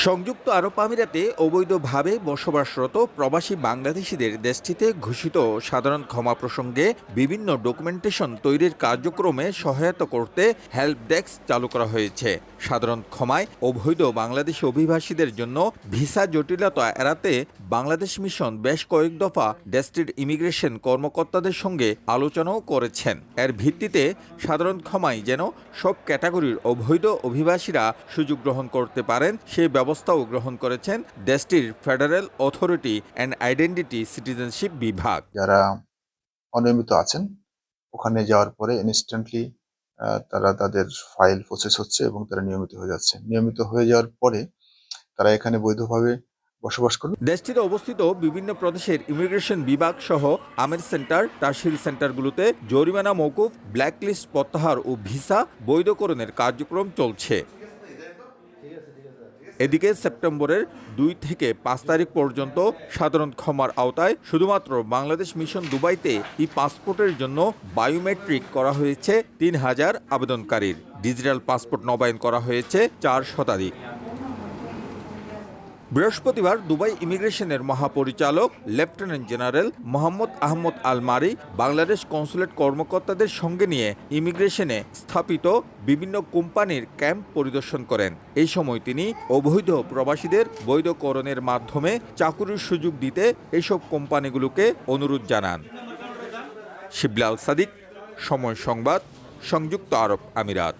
সংযুক্ত আরব আমিরাতে অবৈধভাবে বসবাসরত প্রবাসী বাংলাদেশিদের দেশটিতে ঘোষিত সাধারণ ক্ষমা প্রসঙ্গে বিভিন্ন ডকুমেন্টেশন তৈরির কার্যক্রমে সহায়তা করতে হেল্প ডেস্ক চালু করা হয়েছে। সাধারণ ক্ষমায় অবৈধ বাংলাদেশি অভিবাসীদের জন্য ভিসা জটিলতা এড়াতে বাংলাদেশ মিশন বেশ কয়েক দফা দেশটির ইমিগ্রেশন কর্মকর্তাদের সঙ্গে আলোচনাও করেছেন। এর ভিত্তিতে সাধারণ ক্ষমায় যেন সব ক্যাটাগরির অবৈধ অভিবাসীরা সুযোগ গ্রহণ করতে পারেন সেই ব্যবস্থাও গ্রহণ করেছেন দেশটির federal authority and identity citizenship বিভাগ। যারা অনিয়মিত আছেন ওখানে যাওয়ার পরে ইনস্ট্যান্টলি তারা তাদের ফাইল প্রসেস হচ্ছে এবং তারা নিয়মিত হয়ে যাচ্ছে। নিয়মিত হয়ে যাওয়ার পরে তারা এখানে বৈধভাবে বসবাস করবে। দেশটিতে অবস্থিত বিভিন্ন প্রদেশের ইমিগ্রেশন বিভাগ সহ আমের সেন্টার, টারশিরি সেন্টারগুলোতে জরিমানা মওকুফ, ব্ল্যাকলিস্ট প্রত্যাহার ও ভিসা বৈধকরণের কার্যক্রম চলছে। এদিকে সেপ্টেম্বরের ২ থেকে ৫ তারিখ পর্যন্ত সাধারণ ক্ষমার আওতায় শুধুমাত্র বাংলাদেশ মিশন দুবাইতে পাসপোর্টের জন্য বায়োমেট্রিক করা হয়েছে ৩,০০০ আবেদনকারীর। ডিজিটাল পাসপোর্ট নবায়ন করা হয়েছে ৪ শতাধিক। বৃহস্পতিবার দুবাই ইমিগ্রেশনের মহাপরিচালক লেফটেন্যান্ট জেনারেল মোহাম্মদ আহমদ আল মারি বাংলাদেশ কনসুলেট কর্মকর্তাদের সঙ্গে নিয়ে ইমিগ্রেশনে স্থাপিত বিভিন্ন কোম্পানির ক্যাম্প পরিদর্শন করেন। এই সময় তিনি অবৈধ প্রবাসীদের বৈধকরণের মাধ্যমে চাকুরির সুযোগ দিতে এসব কোম্পানিগুলোকে অনুরোধ জানান। শিবলাল সাদিক, সময় সংবাদ, সংযুক্ত আরব আমিরাত।